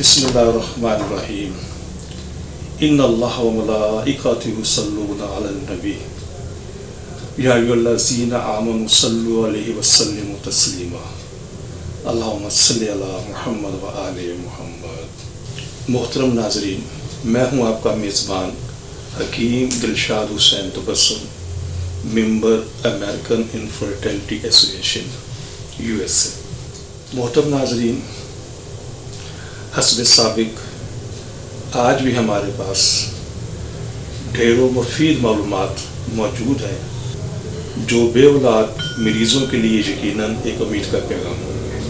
बिस्मिल्लाहिर्रहमानिर्रहीम। इन्नल्लाह व मलाइकतहु युसल्लूना अलन नबी या अय्युहल्लज़ीना आमनु सल्लु अलैहि व सल्लिमु तस्लीमा। अल्लाहुम्मा सल्लि अला मुहम्मद व आले मुहम्मद। मोहतरम नाज़रीन, मैं हूँ आपका मेज़बान Hakim Dilshad Hussain Tabassum, member American infertility association USA। मोहतरम नाज़रीन, हस्ब साबिक आज भी हमारे पास ढेरों मुफीद मालूमात मौजूद हैं जो बेऔलाद मरीज़ों के लिए यकीनन एक उम्मीद का पैगाम होंगे।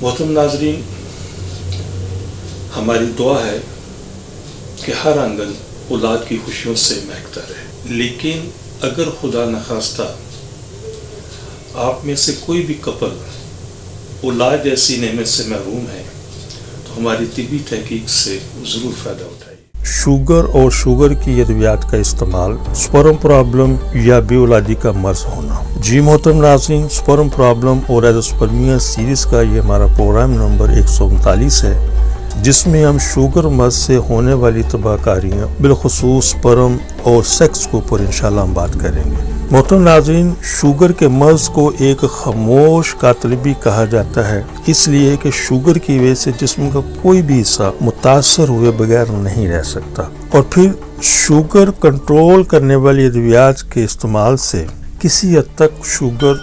मोहतरम नाज़रीन, हमारी दुआ है कि हर आंगन औलाद की खुशियों से महकता रहे, लेकिन अगर खुदा न खास्ता आप में से कोई भी कपल औलाद जैसी नेमत से महरूम है तो हमारी तिबी तहकीक से ज़रूर फ़ायदा उठाइए। शुगर और शुगर की अद्वियात का इस्तेमाल, स्पर्म प्रॉब्लम या बेऔलादी का मर्ज होना। जी मोहतरम नाज़रीन, स्पर्म प्रॉब्लम और एज़ोस्पर्मिया सीरीज़ का ये हमारा प्रोग्राम नंबर 139 है, जिसमें हम शुगर मर्ज से होने वाली तबाहकारियाँ बिलखुसूस स्पर्म और सेक्स के ऊपर इंशाल्लाह हम बात करेंगे। मोहतरम नाज़रीन, शुगर के मर्ज को एक खामोश कातिल भी कहा जाता है, इसलिए कि शुगर की वजह से जिस्म का कोई भी हिस्सा मुतासर हुए बगैर नहीं रह सकता। और फिर शुगर कंट्रोल करने वाली अद्वियात के इस्तेमाल से किसी हद तक शुगर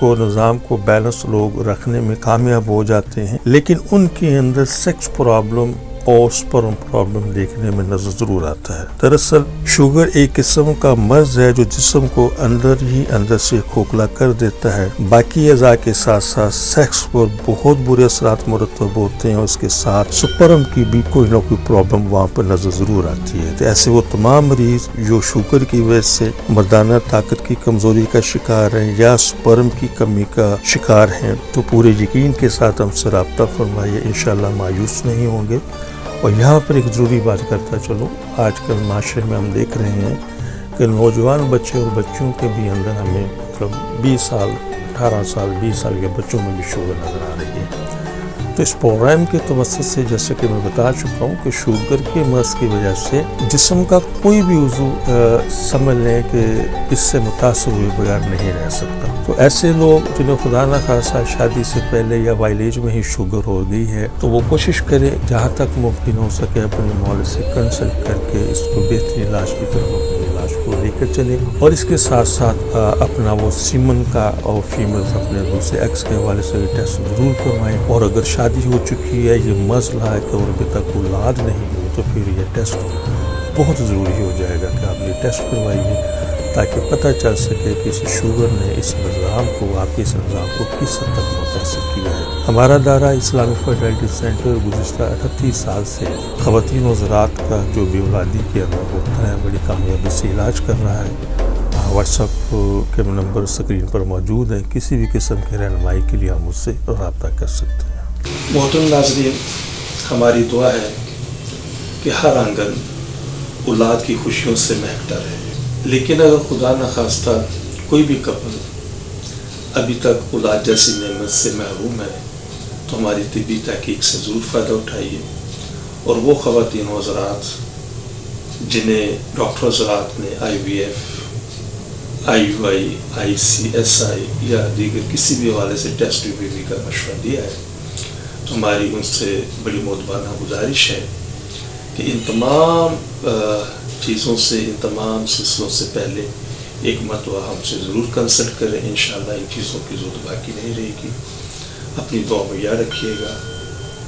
को निज़ाम को बैलेंस लोग रखने में कामयाब हो जाते हैं, लेकिन उनके अंदर सेक्स प्रॉब्लम और स्पर्म प्रॉब्लम देखने में नजर जरूर आता है। दरअसल शुगर एक किस्म का मर्ज है जो जिस्म को अंदर ही अंदर से खोखला कर देता है। बाकी अज़ा के साथ साथ सेक्स पर बहुत बुरे असरात मुरतब होते हैं और इसके साथ स्पर्म की भी कोई ना कोई प्रॉब्लम वहाँ पर नजर जरूर आती है। तो ऐसे वो तमाम मरीज जो शुगर की वजह से मर्दाना ताकत की कमजोरी का शिकार है या स्पर्म की कमी का शिकार हैं, तो पूरे यकीन के साथ हमसे रब्ता फरमाइए, इंशाल्लाह मायूस नहीं होंगे। और यहाँ पर एक ज़रूरी बात करता चलो, आजकल माशरे में हम देख रहे हैं कि नौजवान बच्चे और बच्चों के भी अंदर हमें मतलब 20 साल 18 साल 20 साल के बच्चों में भी शुगर नज़र आ रही है। तो इस प्रोग्राम के तवस्सुत से जैसे कि मैं बता चुका हूँ कि शुगर के मर्ज की वजह से जिस्म का कोई भी उज़ू समझ लें कि इससे मुतासर हुए बगैर नहीं रह सकता। तो ऐसे लोग जिन्हें खुदा न खासा शादी से पहले या वाइल एज में ही शुगर हो गई है, तो वो कोशिश करें जहाँ तक मुमकिन हो सके अपने मौलवी से कंसल्ट करके इसको बेहतरीन इलाज की तरफ अपने इलाज को लेकर चले। और इसके साथ साथ अपना वो सीमन का और फीमेल्स अपने दूसरे एक्स के हवाले से टेस्ट जरूर करवाएं। और अगर शादी हो चुकी है, ये मसला है कि और अभी तक औलाद नहीं हुई, तो फिर ये टेस्ट बहुत ज़रूरी हो जाएगा कि आप ये टेस्ट करवाइए ताकि पता चल सके कि इस शुगर ने इस निज़ाम को, आपके इस निज़ाम को किस हद तक मुतासिर किया है। हमारा दायरा इस्लामिक फर्टिलिटी सेंटर गुज़िश्ता 38 साल से ख़वातीन और ज़राअत का जो बेऔलादी के अंदर होता है बड़ी कामयाबी से इलाज कर रहा है। व्हाट्सएप के नंबर स्क्रीन पर मौजूद है, किसी भी किस्म की रहनुमाई के लिए हम मुझसे रब्ता कर सकते हैं। मोहतरम नाज़रीन, हमारी दुआ है कि हर आंगन औलाद की खुशियों से महकता रहे, लेकिन अगर खुदा न खास्ता कोई भी कपल अभी तक औलाद जैसी नेमत से महरूम है तो हमारी तिबी तहकीक से ज़रूर फ़ायदा उठाइए। और वो ख़वातीन व हज़रात जिन्हें डॉक्टर हज़रात ने IVF, IUI, ICSI या दीगर किसी भी हवाले से टेस्ट बेबी का मशवरा दिया है, तो हमारी उनसे बड़ी मोहब्बाना गुजारिश है कि इन तमाम चीज़ों से, इन तमाम सिलसिलों से पहले एक मरतबा हमसे ज़रूर कंसल्ट करें। इंशाअल्लाह इन चीज़ों की ज़रूरत बाकी नहीं रहेगी। अपनी दुआ में याद रखिएगा।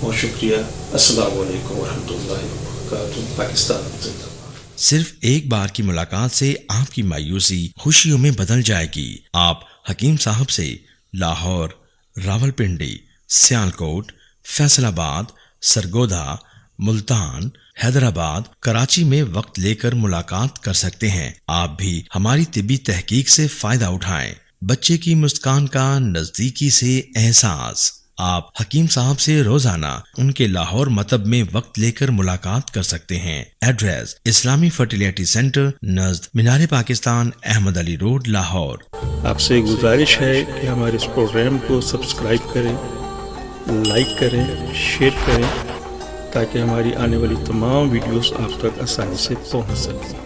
बहुत शुक्रिया। अस्सलामु अलैकुम वरहमतुल्लाहि वबरकातुहू। पाकिस्तान जिंदाबाद। सिर्फ एक बार की मुलाकात से आपकी मायूसी खुशियों में बदल जाएगी। आप हकीम साहब से लाहौर, रावलपिंडी, सियालकोट, फैसलाबाद, सरगोधा, मुल्तान, हैदराबाद, कराची में वक्त लेकर मुलाकात कर सकते हैं। आप भी हमारी तिब्बी तहकीक से फायदा उठाएं। बच्चे की मुस्कान का नजदीकी से एहसास। आप हकीम साहब से रोजाना उनके लाहौर मतब में वक्त लेकर मुलाकात कर सकते हैं। एड्रेस इस्लामी फर्टिलिटी सेंटर नज़द मीनार पाकिस्तान, अहमद अली रोड, लाहौर। आपसे गुजारिश है कि हमारे इस प्रोग्राम को सब्सक्राइब करें, लाइक करें, शेयर करें تاکہ ہماری آنے والی تمام ویڈیوز آپ تک آسانی سے پہنچ سکیں۔